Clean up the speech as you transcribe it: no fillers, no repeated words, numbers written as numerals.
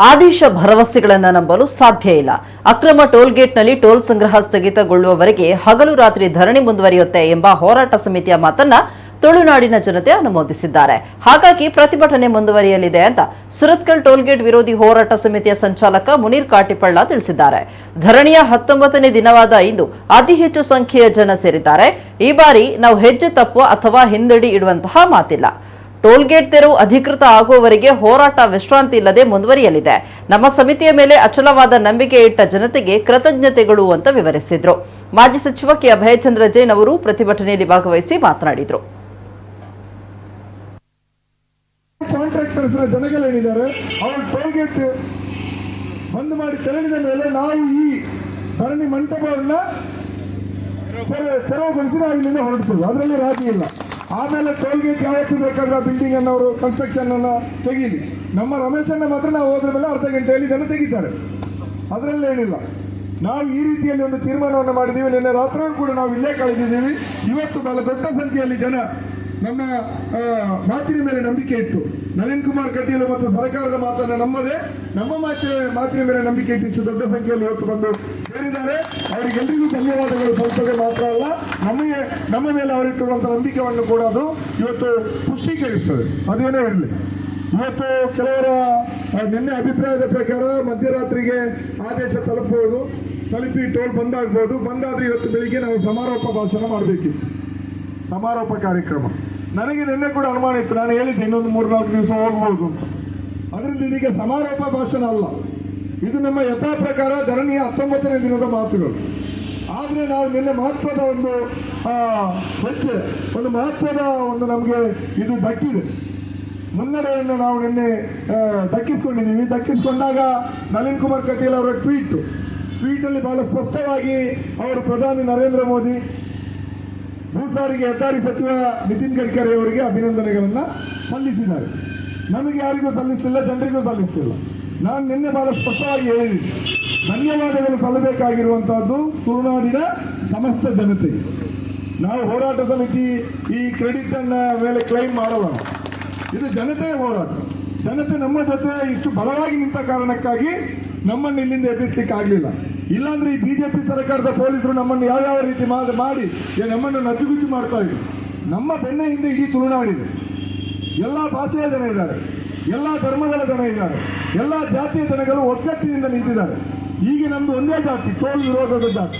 ಆದೇಶ ಭರವಸೆಗಳನ್ನು ನಂಬಲು ಸಾಧ್ಯ ಇಲ್ಲ. ಅಕ್ರಮ ಟೋಲ್ಗೇಟ್ನಲ್ಲಿ ಟೋಲ್ ಸಂಗ್ರಹ ಸ್ಥಗಿತಗೊಳ್ಳುವವರೆಗೆ ಹಗಲು ರಾತ್ರಿ ಧರಣಿ ಮುಂದುವರಿಯುತ್ತೆ ಎಂಬ ಹೋರಾಟ ಸಮಿತಿಯ ಮಾತನ್ನ ತುಳುನಾಡಿನ ಜನತೆ ಅನುಮೋದಿಸಿದ್ದಾರೆ. ಹಾಗಾಗಿ ಪ್ರತಿಭಟನೆ ಮುಂದುವರಿಯಲಿದೆ ಅಂತ ಸುರತ್ಕಲ್ ಟೋಲ್ಗೇಟ್ ವಿರೋಧಿ ಹೋರಾಟ ಸಮಿತಿಯ ಸಂಚಾಲಕ ಮುನೀರ್ ಕಾಟಿಪಳ್ಳ ತಿಳಿಸಿದ್ದಾರೆ. ಧರಣಿಯ 19ನೇ ದಿನವಾದ ಇಂದು ಅತಿ ಹೆಚ್ಚು ಸಂಖ್ಯೆಯ ಜನ ಸೇರಿದ್ದಾರೆ. ಈ ಬಾರಿ ನಾವು ಹೆಜ್ಜೆ ತಪ್ಪುವ ಅಥವಾ ಹಿಂದಡಿ ಇಡುವಂತಹ ಮಾತಿಲ್ಲ. ಟೋಲ್ಗೇಟ್ ತೆರವು ಅಧಿಕೃತ ಆಗುವವರೆಗೆ ಹೋರಾಟ ವಿಶ್ರಾಂತಿ ಇಲ್ಲದೆ ಮುಂದುವರಿಯಲಿದೆ. ನಮ್ಮ ಸಮಿತಿಯ ಮೇಲೆ ಅಚಲವಾದ ನಂಬಿಕೆ ಇಟ್ಟ ಜನತೆಗೆ ಕೃತಜ್ಞತೆಗಳು ಅಂತ ವಿವರಿಸಿದ್ರು. ಮಾಜಿ ಸಚಿವ ಕೆ ಅಭಯಚಂದ್ರ ಜೈನ್ ಅವರು ಪ್ರತಿಭಟನೆಯಲ್ಲಿ ಭಾಗವಹಿಸಿ ಮಾತನಾಡಿದರು. ಕಾಂಟ್ರಾಕ್ಟರ್ಸ್ ಜನಗಳೇನಿದ್ದಾರೆ ಅವರು ಟೋಲ್ಗೇಟ್ ಬಂದ್ ಮಾಡಿ ತೆರಳಿದ ಮೇಲೆ ನಾವು ಈ ಧರಣಿ ಮಂಟಪವನ್ನ ತೆರವುಗೊಳಿಸಿ ನಾವು ಇಲ್ಲಿಂದ ಹೊರಡ್ತೇವೆ. ಅದರಲ್ಲಿ ರಾಜಿ ಇಲ್ಲ. ಆಮೇಲೆ ಟೋಲ್ಗೇಟ್ ಯಾವತ್ತೂ ಬೇಕಾದ್ರೆ ಬಿಲ್ಡಿಂಗ್ ಅನ್ನು ಅವರು ಕನ್ಸ್ಟ್ರಕ್ಷನ್ ಅನ್ನು ತೆಗೀಲಿ. ನಮ್ಮ ರಮೇಶನ್ನ ಮಾತ್ರ ನಾವು ಹೋದ್ರ ಮೇಲೆ ಅರ್ಧ ಗಂಟೆಯಲ್ಲಿ ಜನ ತೆಗಿತಾರೆ. ಅದರಲ್ಲೇನಿಲ್ಲ. ನಾವು ಈ ರೀತಿಯಲ್ಲಿ ಒಂದು ತೀರ್ಮಾನವನ್ನು ಮಾಡಿದ್ದೀವಿ. ನಿನ್ನೆ ರಾತ್ರಿಯೂ ಕೂಡ ನಾವು ಇಲ್ಲೇ ಕಳೆದಿದ್ದೀವಿ. ಇವತ್ತು ಬಹಳ ದೊಡ್ಡ ಸಂಖ್ಯೆಯಲ್ಲಿ ಜನ ನಮ್ಮ ಮಾತಿನ ಮೇಲೆ ನಂಬಿಕೆ ಇಟ್ಟು ನಳಿನ್ ಕುಮಾರ್ ಕಟೀಲ್ ಮತ್ತು ಸರ್ಕಾರದ ಮಾತನ್ನು ನಮ್ಮ ಮಾತಿನ ಮೇಲೆ ನಂಬಿಕೆ ಇಟ್ಟು ಇಷ್ಟು ದೊಡ್ಡ ಸಂಖ್ಯೆಯಲ್ಲಿ ಇವತ್ತು ಬಂದು ಸೇರಿದ್ದಾರೆ. ಅವರಿಗೆಲ್ಲರಿಗೂ ಧನ್ಯವಾದಗಳು ಸಲ್ಲಿಸೋದೇ ಮಾತ್ರ ಅಲ್ಲ, ನಮ್ಮ ಮೇಲೆ ಅವರಿಟ್ಟಿರುವಂಥ ನಂಬಿಕೆಯನ್ನು ಕೂಡ ಅದು ಇವತ್ತು ಪುಷ್ಟೀಕರಿಸ್ತದೆ. ಅದೇನೇ ಇರಲಿ. ಇವತ್ತು ಕೆಲವರ ನಿನ್ನೆ ಅಭಿಪ್ರಾಯದ ಪ್ರಕಾರ ಮಧ್ಯರಾತ್ರಿಗೆ ಆದೇಶ ತಲುಪಿ ಟೋಲ್ ಬಂದಾಗ್ಬೋದು. ಬಂದಾದರೆ ಇವತ್ತು ಬೆಳಿಗ್ಗೆ ನಾವು ಸಮಾರೋಪ ಭಾಷಣ ಮಾಡಬೇಕಿತ್ತು, ಸಮಾರೋಪ ಕಾರ್ಯಕ್ರಮ. ನನಗೆ ನಿನ್ನೆ ಕೂಡ ಅನುಮಾನ ಇತ್ತು. ನಾನು ಹೇಳಿದ್ದೆ ಇನ್ನೊಂದು 3-4 ದಿವಸ ಹೋಗ್ಬೋದು ಅಂತ. ಅದರಿಂದ ಇದೀಗ ಸಮಾರೋಪ ಭಾಷಣ ಅಲ್ಲ, ಇದು ನಮ್ಮ ಯಥಾ ಪ್ರಕಾರ ಧರಣಿಯ 19ನೇ ದಿನದ ಮಾತುಗಳು. ಆದರೆ ನಾವು ನಿನ್ನೆ ಮಹತ್ವದ ಒಂದು ಹೆಜ್ಜೆ, ಒಂದು ಮಹತ್ವದ ಒಂದು ನಮಗೆ ಇದು ದಕ್ಕಿದೆ, ಮುನ್ನಡೆಯನ್ನು ನಾವು ನಿನ್ನೆ ದಕ್ಕಿಸ್ಕೊಂಡಿದ್ದೀವಿ. ದಕ್ಕಿಸ್ಕೊಂಡಾಗ ನಳಿನ್ ಕುಮಾರ್ ಕಟೀಲ್ ಅವರ ಟ್ವೀಟಲ್ಲಿ ಬಹಳ ಸ್ಪಷ್ಟವಾಗಿ ಅವರು ಪ್ರಧಾನಿ ನರೇಂದ್ರ ಮೋದಿ, ಭೂ ಸಾರಿಗೆ ಹೆದ್ದಾರಿ ಸಚಿವ ನಿತಿನ್ ಗಡ್ಕರಿ ಅವರಿಗೆ ಅಭಿನಂದನೆಗಳನ್ನು ಸಲ್ಲಿಸಿದ್ದಾರೆ. ನಮಗೆ ಯಾರಿಗೂ ಸಲ್ಲಿಸಲಿಲ್ಲ, ಜನರಿಗೂ ಸಲ್ಲಿಸಲಿಲ್ಲ. ನಾನು ನಿನ್ನೆ ಬಹಳ ಸ್ಪಷ್ಟವಾಗಿ ಹೇಳಿದ್ದೀನಿ, ಧನ್ಯವಾದಗಳು ಸಲ್ಲಬೇಕಾಗಿರುವಂತಹದ್ದು ತುಳುನಾಡಿನ ಸಮಸ್ತ ಜನತೆಗೆ. ನಾವು ಹೋರಾಟ ಸಮಿತಿ ಈ ಕ್ರೆಡಿಟ್ ಅನ್ನ ಮೇಲೆ ಕ್ಲೈಮ್ ಮಾಡಲ್ಲ. ಇದು ಜನತೆಯ ಹೋರಾಟ. ಜನತೆ ನಮ್ಮ ಜೊತೆ ಇಷ್ಟು ಬಲವಾಗಿ ನಿಂತ ಕಾರಣಕ್ಕಾಗಿ ನಮ್ಮನ್ನು ಇಲ್ಲಿಂದ ಎಬ್ಬಿಸ್ಲಿಕ್ಕೆ ಆಗಲಿಲ್ಲ. ಇಲ್ಲಾಂದ್ರೆ ಈ ಬಿಜೆಪಿ ಸರ್ಕಾರದ ಪೊಲೀಸರು ನಮ್ಮನ್ನು ಯಾವ್ಯಾವ ರೀತಿ ಮಾಡಿ ನಮ್ಮನ್ನು ನಜ್ಜುಗುಜ್ಜು ಮಾಡ್ತಾ ಇದ್ರು. ನಮ್ಮ ಬೆನ್ನ ಹಿಂದೆ ಇಡೀ ತುಳುನಾಡಿದೆ. ಎಲ್ಲ ಭಾಷೆಯ ಜನ ಇದ್ದಾರೆ, ಎಲ್ಲ ಧರ್ಮಗಳ ಜನ ಇದ್ದಾರೆ, ಎಲ್ಲ ಜಾತಿಯ ಜನಗಳು ಒಗ್ಗಟ್ಟಿನಿಂದ ನಿಂತಿದ್ದಾರೆ. ಈಗ ನಮ್ದು ಒಂದೇ ಜಾತಿ, ಟೋಲ್ ವಿರೋಧದ ಜಾತಿ.